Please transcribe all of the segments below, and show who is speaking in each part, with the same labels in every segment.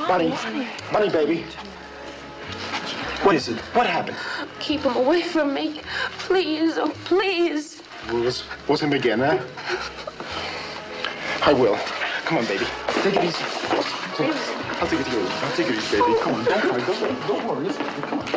Speaker 1: Bonnie, excuse me. Bonnie, baby. What is it? What happened?
Speaker 2: Keep him away from me. Please, oh, please.
Speaker 1: Was him again, huh? I will. Come on, baby. Take it easy. I'll take it easy. I'll take it easy, baby. Come on, don't cry. Don't worry. Listen, come on.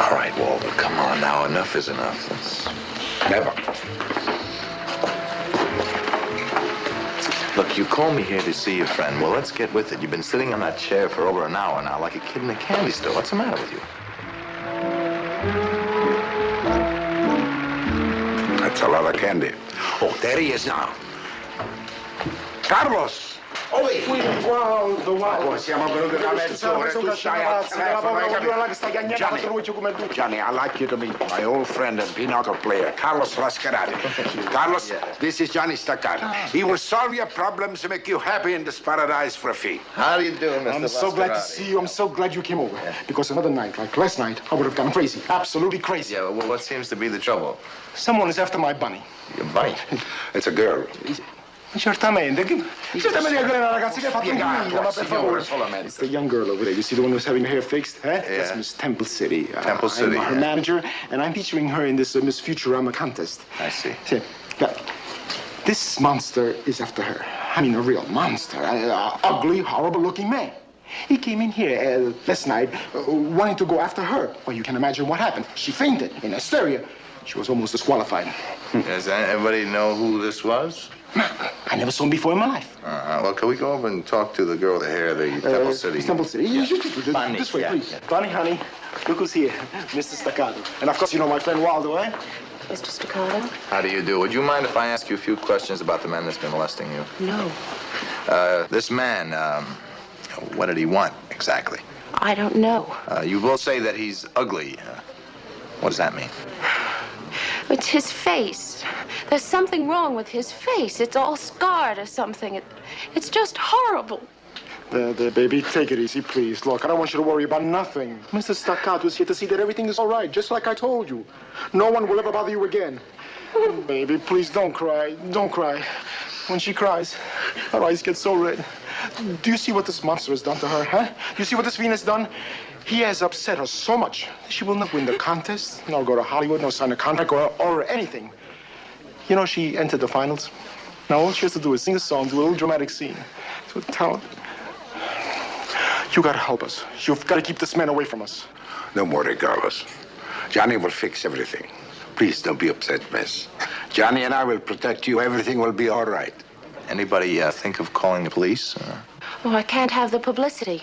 Speaker 3: All right, Walter, come on now. Enough is enough.
Speaker 1: Never.
Speaker 3: Look, you called me here to see your friend. Well, let's get with it. You've been sitting on that chair for over an hour now like a kid in a candy store. What's the matter with you?
Speaker 4: That's a lot of candy. Oh, there he is now. Carlos!
Speaker 1: Oh, wow.
Speaker 4: Siamo venuti da mezz'ora, tu stai al telefono, Johnny, I'd like you to meet my old friend and pinochle player, Carlos Lascarati. Carlos, this is Johnny Staccato. He will solve your problems and make you happy in this paradise for a fee.
Speaker 3: How do you do, Mr.
Speaker 1: I'm so glad to see you. I'm so glad you came over. Yeah. Because another night, like last night, I would have gone crazy. Absolutely crazy.
Speaker 3: Yeah, well, what seems to be the trouble?
Speaker 1: Someone is after my bunny.
Speaker 3: Your bunny?
Speaker 4: It's a girl.
Speaker 1: Certamente quella è una ragazza che ha fatto un grido, ma per favore. It's the young girl over there. You see the one who's having her hair fixed? Eh?
Speaker 3: Yeah.
Speaker 1: That's Miss Temple City.
Speaker 3: Temple City,
Speaker 1: I'm her manager, and I'm featuring her in this Miss Futurama contest.
Speaker 3: I see.
Speaker 1: See, this monster is after her. I mean, a real monster. Ugly, horrible-looking man. He came in here last night wanting to go after her. Well, you can imagine what happened. She fainted in hysteria. She was almost disqualified.
Speaker 3: Does anybody know who this was?
Speaker 1: I never saw him before in my life.
Speaker 3: Well, can we go over and talk to the girl with the hair, the Temple City?
Speaker 1: Temple City.
Speaker 3: Yeah.
Speaker 1: Bonnie, this way, please. Yeah. Bonnie, honey, look who's here. Mr. Staccato. And, of course, you know my friend Waldo, eh?
Speaker 2: Mr. Staccato?
Speaker 3: How do you do? Would you mind if I ask you a few questions about the man that's been molesting you?
Speaker 2: No.
Speaker 3: This man, what did he want exactly?
Speaker 2: I don't know.
Speaker 3: You both say that he's ugly. What does that mean?
Speaker 2: It's his face. There's something wrong with his face. It's all scarred or something. It's just horrible.
Speaker 1: There, baby, take it easy, please. Look, I don't want you to worry about nothing. Mr. Staccato is here to see that everything is all right, just like I told you. No one will ever bother you again. Baby, please don't cry. Don't cry. When she cries, her eyes get so red. Do you see what this monster has done to her, huh? Do you see what this fiend has done? He has upset her so much that she will not win the contest, nor go to Hollywood, nor sign a contract, or anything. You know, she entered the finals. Now, all she has to do is sing a song, do a little dramatic scene. So tell her, you gotta help us. You've got to keep this man away from us.
Speaker 4: Don't worry, Carlos. Johnny will fix everything. Please don't be upset, miss. Johnny and I will protect you. Everything will be all right.
Speaker 3: Anybody think of calling the police?
Speaker 2: Oh, I can't have the publicity.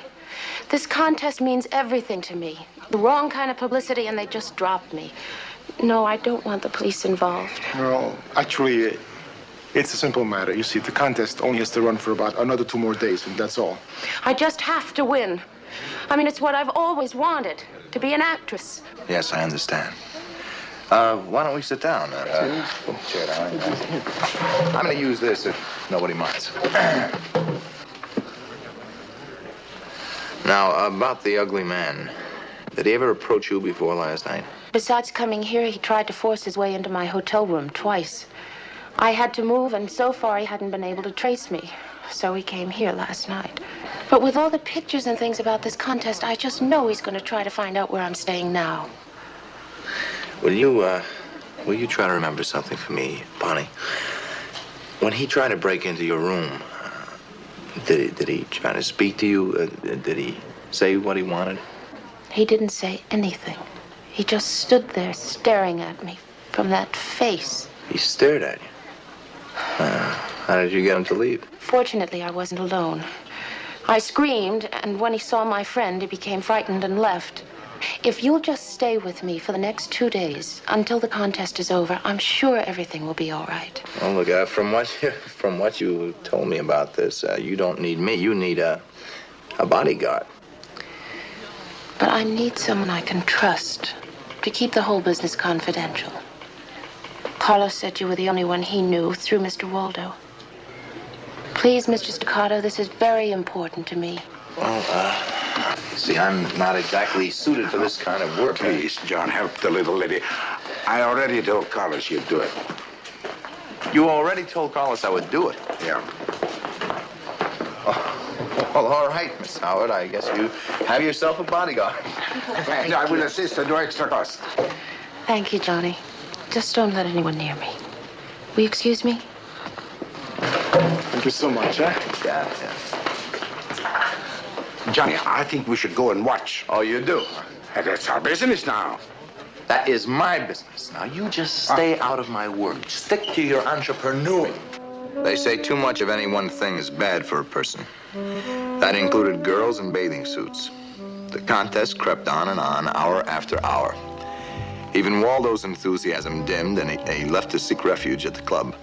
Speaker 2: This contest means everything to me. The wrong kind of publicity, and they just dropped me. No, I don't want the police involved.
Speaker 1: No, actually, it's a simple matter. You see, the contest only has to run for about another 2 more days, and that's all.
Speaker 2: I just have to win. I mean, it's what I've always wanted, to be an actress.
Speaker 3: Yes, I understand. Why don't we sit down? Chair down. I'm going to use this if nobody minds. Now, about the ugly man. Did he ever approach you before last night?
Speaker 2: Besides coming here, he tried to force his way into my hotel room twice. I had to move, and so far he hadn't been able to trace me. So he came here last night. But with all the pictures and things about this contest, I just know he's going to try to find out where I'm staying now.
Speaker 3: Will you try to remember something for me, Bonnie? When he tried to break into your room, did he try to speak to you? Did he say what he wanted?
Speaker 2: He didn't say anything. He just stood there staring at me from that face.
Speaker 3: He stared at you? How did you get him to leave?
Speaker 2: Fortunately, I wasn't alone. I screamed, and when he saw my friend, he became frightened and left. If you'll just stay with me for the next 2 days, until the contest is over, I'm sure everything will be all right.
Speaker 3: Well, look, from what you told me about this, you don't need me. You need a bodyguard.
Speaker 2: But I need someone I can trust to keep the whole business confidential. Carlos said you were the only one he knew through Mr. Waldo. Please, Mr. Staccato, this is very important to me.
Speaker 3: Well, see, I'm not exactly suited for this kind of work.
Speaker 4: Please, John, help the little lady. I already told Carlos you'd do it.
Speaker 3: You already told Carlos I would do it?
Speaker 4: Yeah.
Speaker 3: Well, all right, Miss Howard. I guess you have yourself a bodyguard.
Speaker 4: And I will assist at no extra cost.
Speaker 2: Thank you, Johnny. Just don't let anyone near me. Will you excuse me?
Speaker 1: Thank you so much, eh?
Speaker 3: Yeah.
Speaker 4: Johnny, I think we should go and watch.
Speaker 3: Oh, you do?
Speaker 4: That's our business now.
Speaker 3: That is my business. Now, you just stay out of my work. Stick to your entrepreneuring. They say too much of any one thing is bad for a person. That included girls in bathing suits. The contest crept on and on, hour after hour. Even Waldo's enthusiasm dimmed, and he left to seek refuge at the club.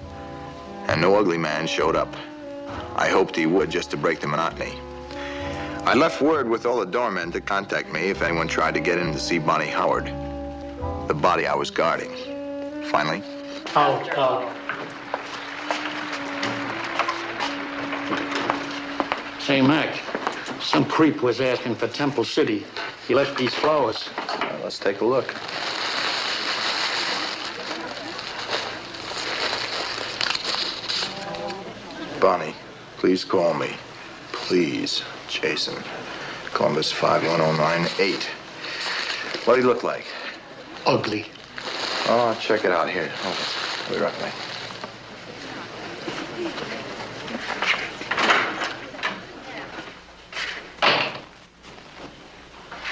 Speaker 3: And no ugly man showed up. I hoped he would, just to break the monotony. I left word with all the doormen to contact me if anyone tried to get in to see Bonnie Howard, the body I was guarding. Finally...
Speaker 5: Out. Say, Mac, some creep was asking for Temple City. He left these flowers.
Speaker 3: Well, let's take a look. Bonnie, please call me. Please, Jason. Columbus 51098. What do you look like?
Speaker 5: Ugly.
Speaker 3: Oh, I'll check it out here. Be right back.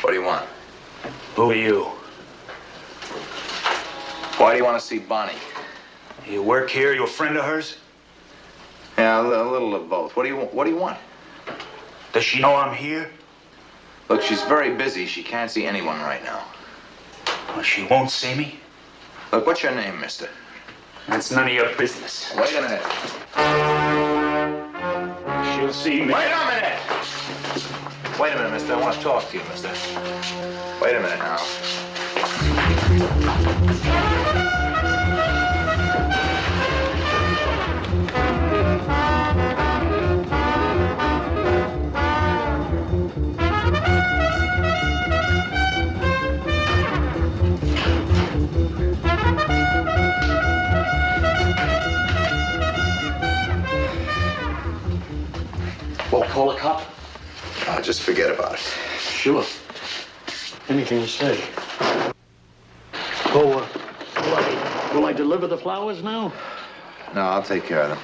Speaker 3: What do you want?
Speaker 6: Who are you?
Speaker 3: Why do you want to see Bonnie?
Speaker 6: You work here? You a friend of hers?
Speaker 3: Yeah, a little of both. What do you want?
Speaker 6: Does she know I'm here?
Speaker 3: Look, she's very busy. She can't see anyone right now.
Speaker 6: Well, she won't see me?
Speaker 3: Look, what's your name, mister?
Speaker 6: That's none of your business.
Speaker 3: Wait a minute.
Speaker 6: She'll see me.
Speaker 3: Wait a minute! Wait a minute, mister. I want to talk to you, mister. Wait a minute now.
Speaker 5: Well, call a cop?
Speaker 3: Just forget about it.
Speaker 5: Sure. Anything you say. Oh, will I deliver the flowers now?
Speaker 3: No, I'll take care of them.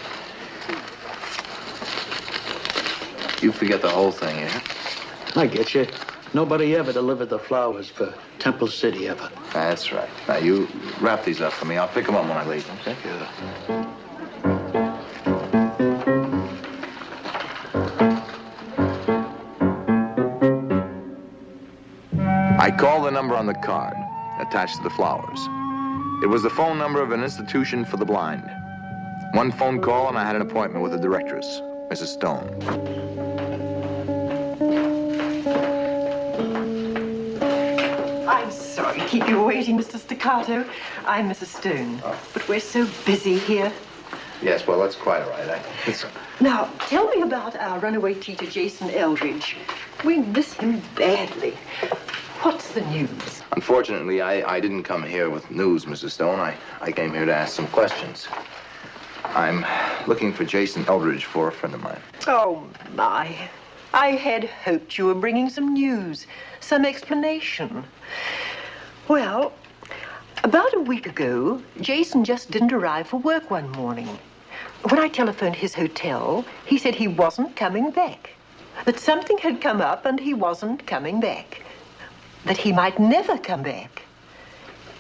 Speaker 3: You forget the whole thing, yeah?
Speaker 5: I get you. Nobody ever delivered the flowers for Temple City ever.
Speaker 3: That's right. Now, you wrap these up for me. I'll pick them up when I leave, okay? Yeah. I called the number on the card attached to the flowers. It was the phone number of an institution for the blind. One phone call and I had an appointment with the directress, Mrs. Stone.
Speaker 7: I'm sorry to keep you waiting, Mr. Staccato. I'm Mrs. Stone.
Speaker 3: Oh.
Speaker 7: But we're so busy here.
Speaker 3: Yes, well, that's quite all right.
Speaker 7: Now, tell me about our runaway teacher, Jason Eldridge. We miss him badly. What's the news?
Speaker 3: Unfortunately, I didn't come here with news, Mrs. Stone. I came here to ask some questions. I'm looking for Jason Eldridge for a friend of mine.
Speaker 7: Oh, my. I had hoped you were bringing some news, some explanation. Well, about a week ago, Jason just didn't arrive for work one morning. When I telephoned his hotel, he said he wasn't coming back. That something had come up and he wasn't coming back. That he might never come back.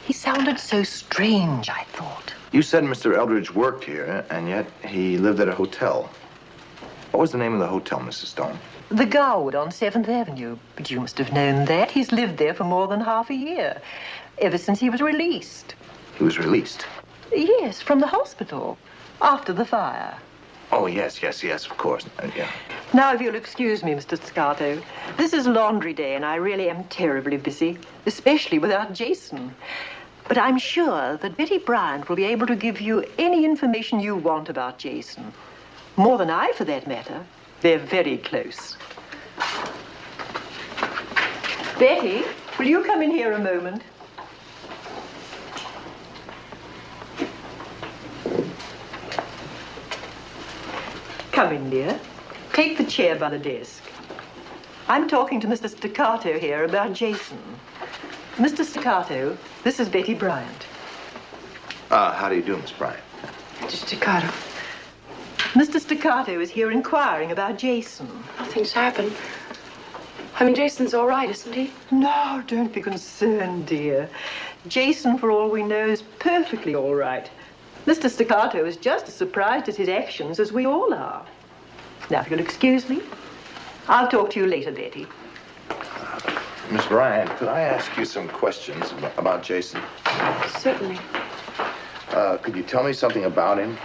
Speaker 7: He sounded so strange, I thought.
Speaker 3: You said Mr. Eldridge worked here, and yet he lived at a hotel. What was the name of the hotel, Mrs. Stone?
Speaker 7: The Garwood on 7th Avenue. But you must have known that. He's lived there for more than half a year. Ever since he was released.
Speaker 3: He was released?
Speaker 7: Yes, from the hospital. After the fire.
Speaker 3: Oh, yes, of course. Yeah.
Speaker 7: Now, if you'll excuse me, Mr. Staccato, this is laundry day, and I really am terribly busy, especially without Jason. But I'm sure that Betty Bryant will be able to give you any information you want about Jason. More than I, for that matter. They're very close. Betty, will you come in here a moment? Come in, dear. Take the chair by the desk. I'm talking to Mr. Staccato here about Jason. Mr. Staccato, this is Betty Bryant.
Speaker 3: How do you do, Miss Bryant?
Speaker 2: Mr. Staccato.
Speaker 7: Mr. Staccato is here inquiring about Jason.
Speaker 2: Nothing's happened. I mean, Jason's all right, isn't he?
Speaker 7: No, don't be concerned, dear. Jason, for all we know, is perfectly all right. Mr. Staccato is just as surprised at his actions as we all are. Now, if you'll excuse me, I'll talk to you later, Betty.
Speaker 3: Miss Bryant, could I ask you some questions about Jason?
Speaker 2: Certainly.
Speaker 3: Could you tell me something about him?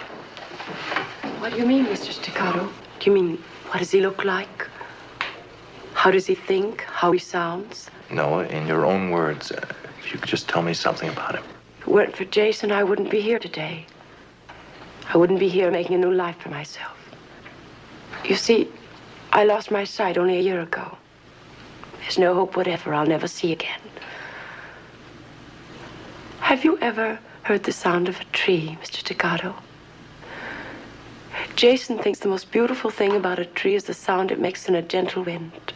Speaker 2: What do you mean, Mr. Staccato? Do you mean, what does he look like? How does he think? How he sounds?
Speaker 3: No, in your own words. If you could just tell me something about him.
Speaker 2: If it weren't for Jason, I wouldn't be here today. I wouldn't be here making a new life for myself. You see, I lost my sight only a year ago. There's no hope whatever I'll never see again. Have you ever heard the sound of a tree, Mr. Staccato? Jason thinks the most beautiful thing about a tree is the sound it makes in a gentle wind.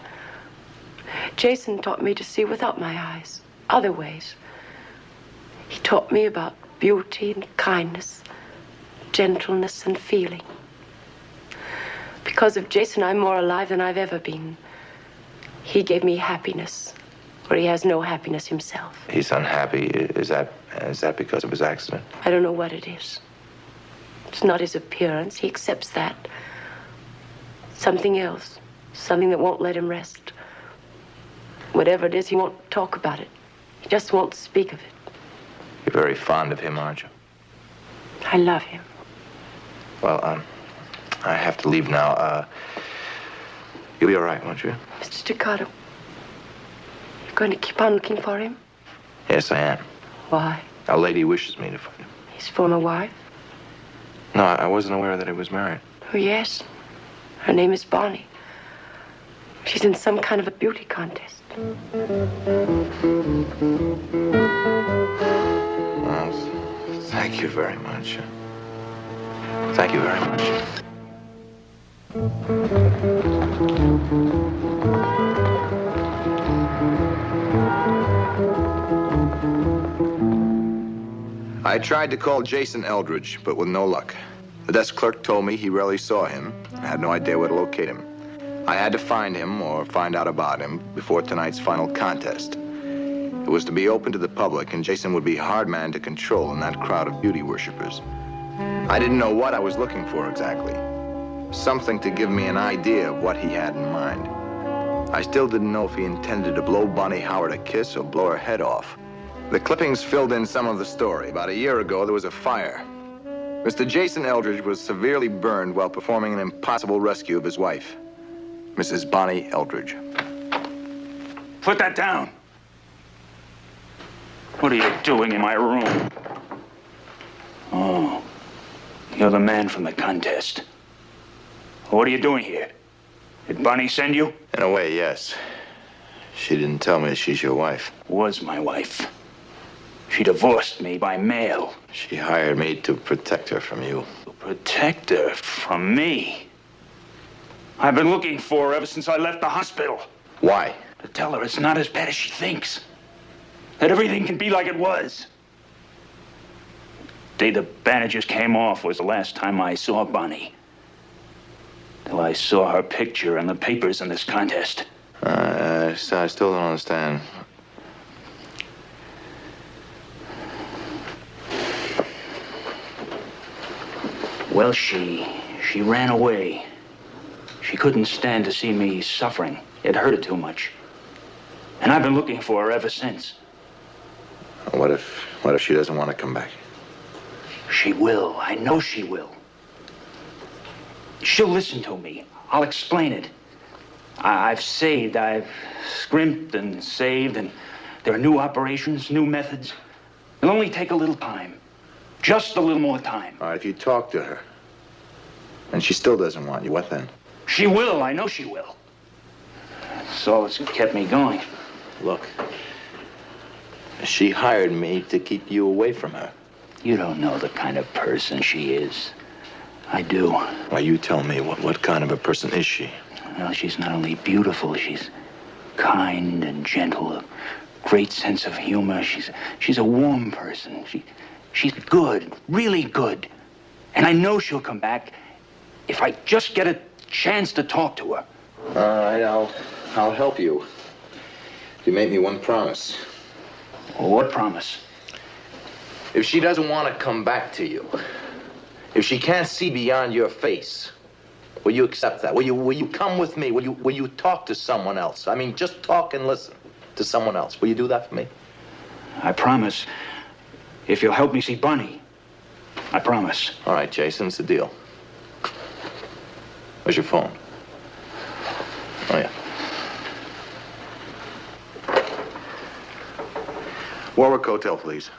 Speaker 2: Jason taught me to see without my eyes, other ways. He taught me about beauty and kindness, gentleness and feeling. Because of Jason, I'm more alive than I've ever been. He gave me happiness, where he has no happiness himself.
Speaker 3: He's unhappy. Is that because of his accident?
Speaker 2: I don't know what it is. It's not his appearance. He accepts that. Something else. Something that won't let him rest. Whatever it is, he won't talk about it. He just won't speak of it.
Speaker 3: You're very fond of him, aren't you?
Speaker 2: I love him.
Speaker 3: Well, I have to leave now. You'll be all right, won't you?
Speaker 2: Mr. Staccato, you're going to keep on looking for him?
Speaker 3: Yes, I am.
Speaker 2: Why?
Speaker 3: A lady wishes me to find him.
Speaker 2: His former wife?
Speaker 3: No, I wasn't aware that he was married.
Speaker 2: Oh, yes. Her name is Bonnie. She's in some kind of a beauty contest.
Speaker 3: Well, thank you very much. Thank you very much. I tried to call Jason Eldridge, but with no luck. The desk clerk told me he rarely saw him. I had no idea where to locate him. I had to find him or find out about him before tonight's final contest. It was to be open to the public, and Jason would be a hard man to control in that crowd of beauty worshippers. I didn't know what I was looking for exactly. Something to give me an idea of what he had in mind. I still didn't know if he intended to blow Bonnie Howard a kiss or blow her head off. The clippings filled in some of the story. About a year ago, there was a fire. Mr. Jason Eldridge was severely burned while performing an impossible rescue of his wife, Mrs. Bonnie Eldridge.
Speaker 6: Put that down. What are you doing in my room? Oh, you're the man from the contest. What are you doing here? Did Bonnie send you?
Speaker 3: In a way, yes. She didn't tell me she's your wife.
Speaker 6: Was my wife. She divorced me by mail.
Speaker 3: She hired me to protect her from you.
Speaker 6: To protect her from me? I've been looking for her ever since I left the hospital.
Speaker 3: Why?
Speaker 6: To tell her it's not as bad as she thinks. That everything can be like it was. The day the bandages came off was the last time I saw Bonnie. Till I saw her picture in the papers in this contest.
Speaker 3: I still don't understand.
Speaker 6: Well, she ran away. She couldn't stand to see me suffering. It hurt her too much. And I've been looking for her ever since.
Speaker 3: What if she doesn't want to come back?
Speaker 6: She will. I know she will. She'll listen to me. I'll explain it. I've scrimped and saved, and there are new operations, new methods. It'll only take a little time. Just a little more time.
Speaker 3: All right, if you talk to her, and she still doesn't want you, what then?
Speaker 6: She will. I know she will. That's all that's kept me going.
Speaker 3: Look, she hired me to keep you away from her.
Speaker 6: You don't know the kind of person she is. I do.
Speaker 3: Why, you tell me, what kind of a person is she?
Speaker 6: Well, she's not only beautiful, she's kind and gentle, a great sense of humor. She's a warm person. She's good, really good. And I know she'll come back if I just get a chance to talk to her.
Speaker 3: All right, I'll help you. If you make me one promise.
Speaker 6: Well, what promise?
Speaker 3: If she doesn't want to come back to you, if she can't see beyond your face, will you accept that? Will you come with me? Will you talk to someone else? I mean, just talk and listen to someone else. Will you do that for me?
Speaker 6: I promise. If you'll help me see Bonnie, I promise.
Speaker 3: All right, Jason, it's the deal. Where's your phone? Oh, yeah. Warwick Hotel, please.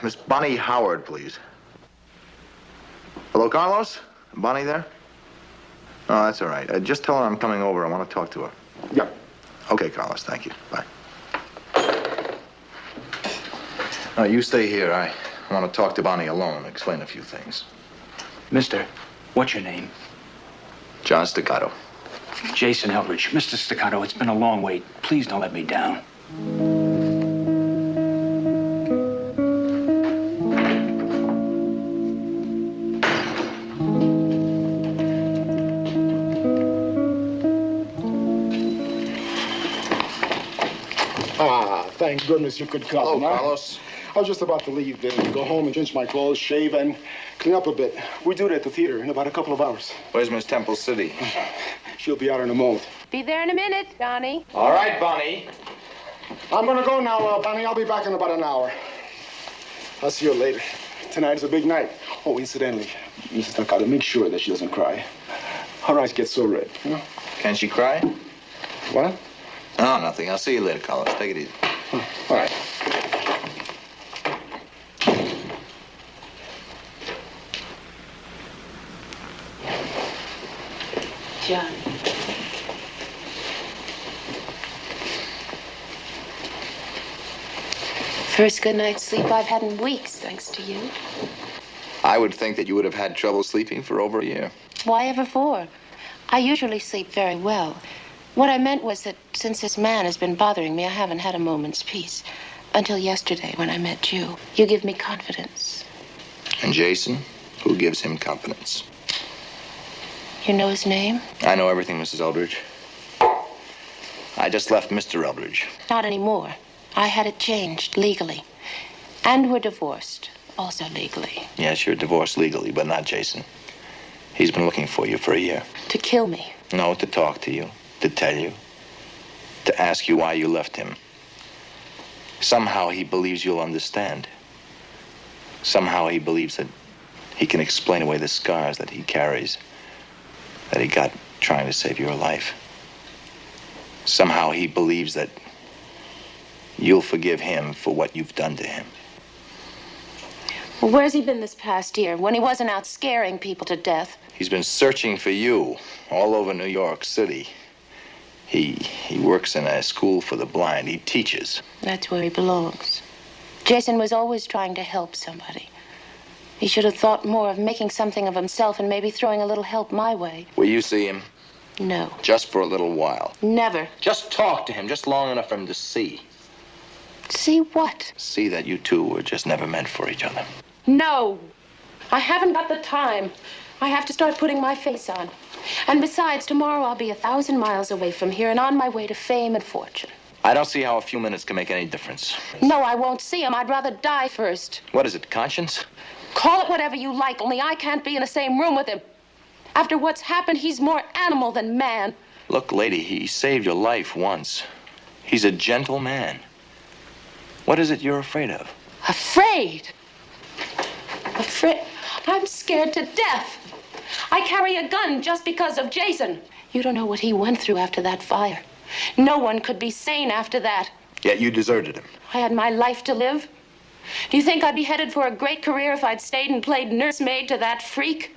Speaker 3: Miss Bonnie Howard, please. Hello, Carlos? Bonnie there? Oh, that's all right. Just tell her I'm coming over. I want to talk to her.
Speaker 1: Yeah.
Speaker 3: Okay, Carlos, thank you. Bye. No, you stay here. I want to talk to Bonnie alone and explain a few things.
Speaker 6: Mister, what's your name?
Speaker 3: John Staccato.
Speaker 6: Jason Eldridge. Mr. Staccato, it's been a long wait. Please don't let me down.
Speaker 1: Thank goodness you could come.
Speaker 3: Hello, Carlos.
Speaker 1: I was just about to leave then, go home and change my clothes, shave, and clean up a bit. We do it at the theater in about a couple of hours.
Speaker 3: Where's Miss Temple City?
Speaker 1: She'll be out in a moment.
Speaker 2: Be there in a minute, Johnny.
Speaker 3: All right, Bonnie.
Speaker 1: I'm gonna go now, Bonnie. I'll be back in about an hour. I'll see you later. Tonight is a big night. Oh, incidentally, Mrs. Staccato, make sure that she doesn't cry. Her eyes get so red, you know?
Speaker 3: Can she cry?
Speaker 1: What?
Speaker 3: Oh, nothing. I'll see you later, Carlos. Take it easy.
Speaker 1: All right.
Speaker 2: Johnny. First good night's sleep I've had in weeks, thanks to you.
Speaker 3: I would think that you would have had trouble sleeping for over a year.
Speaker 2: Why ever for? I usually sleep very well. What I meant was that since this man has been bothering me, I haven't had a moment's peace. Until yesterday when I met you. You give me confidence.
Speaker 3: And Jason? Who gives him confidence?
Speaker 2: You know his name?
Speaker 3: I know everything, Mrs. Eldridge. I just left Mr. Eldridge.
Speaker 2: Not anymore. I had it changed legally. And we're divorced, also legally.
Speaker 3: Yes, you're divorced legally, but not Jason. He's been looking for you for a year.
Speaker 2: To kill me.
Speaker 3: No, to talk to you, to tell you, to ask you why you left him. Somehow he believes you'll understand. Somehow he believes that he can explain away the scars that he carries, that he got trying to save your life. Somehow he believes that you'll forgive him for what you've done to him.
Speaker 2: Well, where's he been this past year when he wasn't out scaring people to death?
Speaker 3: He's been searching for you all over New York City. He works in a school for the blind. He teaches.
Speaker 2: That's where he belongs. Jason was always trying to help somebody. He should have thought more of making something of himself and maybe throwing a little help my way.
Speaker 3: Will you see him?
Speaker 2: No.
Speaker 3: Just for a little while.
Speaker 2: Never.
Speaker 3: Just talk to him, just long enough for him to see.
Speaker 2: See what?
Speaker 3: See that you two were just never meant for each other.
Speaker 2: No. I haven't got the time. I have to start putting my face on. And besides, tomorrow I'll be 1,000 miles away from here and on my way to fame and fortune.
Speaker 3: I don't see how a few minutes can make any difference.
Speaker 2: No, I won't see him. I'd rather die first.
Speaker 3: What is it, conscience?
Speaker 2: Call it whatever you like, only I can't be in the same room with him. After what's happened, he's more animal than man.
Speaker 3: Look, lady, he saved your life once. He's a gentle man. What is it you're afraid of?
Speaker 2: Afraid? Afraid? I'm scared to death. I carry a gun just because of Jason. You don't know what he went through after that fire. No one could be sane after that.
Speaker 3: Yet you deserted him.
Speaker 2: I had my life to live. Do you think I'd be headed for a great career if I'd stayed and played nursemaid to that freak?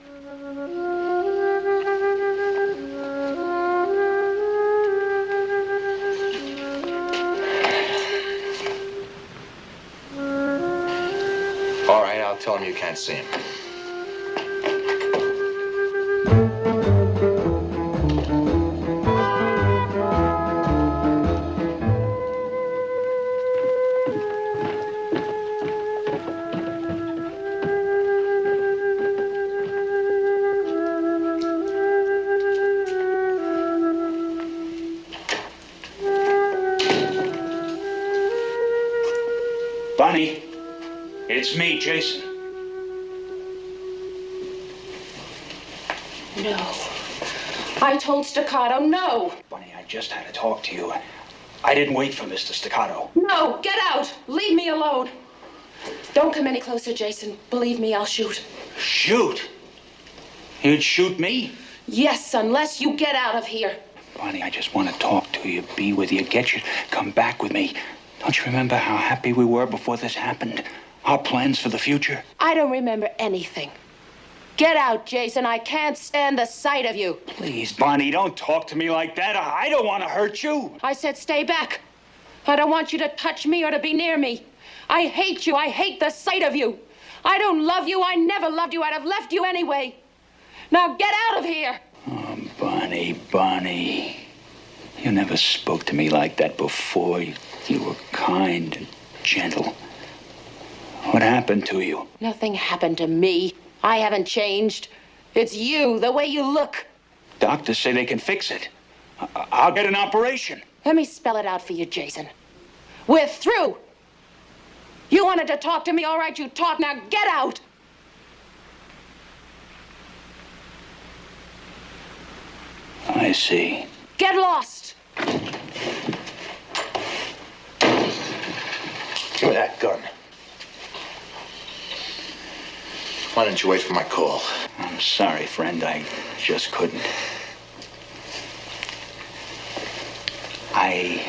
Speaker 3: All right, I'll tell him you can't see him.
Speaker 6: Bonnie, it's me, Jason.
Speaker 2: No. I told Staccato no.
Speaker 6: Bonnie, I just had to talk to you. I didn't wait for Mr. Staccato.
Speaker 2: No, get out. Leave me alone. Don't come any closer, Jason. Believe me, I'll shoot.
Speaker 6: Shoot? You'd shoot me?
Speaker 2: Yes, unless you get out of here.
Speaker 6: Bonnie, I just want to talk to you, be with you, get you, come back with me. Don't you remember how happy we were before this happened? Our plans for the future?
Speaker 2: I don't remember anything. Get out, Jason. I can't stand the sight of you.
Speaker 6: Please, Bonnie, don't talk to me like that. I don't want to hurt you.
Speaker 2: I said stay back. I don't want you to touch me or to be near me. I hate you. I hate the sight of you. I don't love you. I never loved you. I'd have left you anyway. Now get out of here.
Speaker 6: Oh, Bonnie. You never spoke to me like that before. You were kind and gentle. What happened to you?
Speaker 2: Nothing happened to me. I haven't changed. It's you, the way you look.
Speaker 6: Doctors say they can fix it. I'll get an operation.
Speaker 2: Let me spell it out for you, Jason. We're through. You wanted to talk to me, all right, you talk. Now get out.
Speaker 6: I see.
Speaker 2: Get lost.
Speaker 3: Give me that gun. Why didn't you wait for my call?
Speaker 6: I'm sorry, friend. I just couldn't. I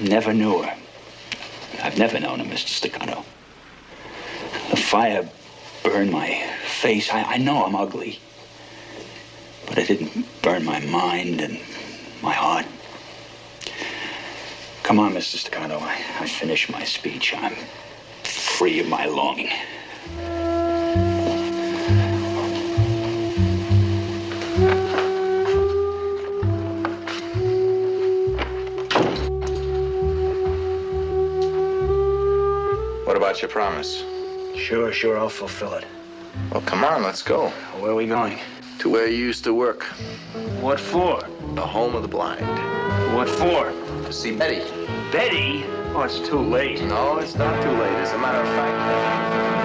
Speaker 6: never knew her. I've never known her, Mr. Staccato. The fire burned my face. I know I'm ugly. But it didn't burn my mind and my heart. Come on, Mr. Staccato. I finished my speech. I'm free of my longing.
Speaker 3: What about your promise?
Speaker 6: Sure, I'll fulfill it.
Speaker 3: Well, come on, let's go.
Speaker 6: Where are we going?
Speaker 3: To where you used to work.
Speaker 6: What for?
Speaker 3: The home of the blind.
Speaker 6: What for?
Speaker 3: To see Betty.
Speaker 6: Betty? Oh, it's too late.
Speaker 3: No, it's not too late. As a matter of fact,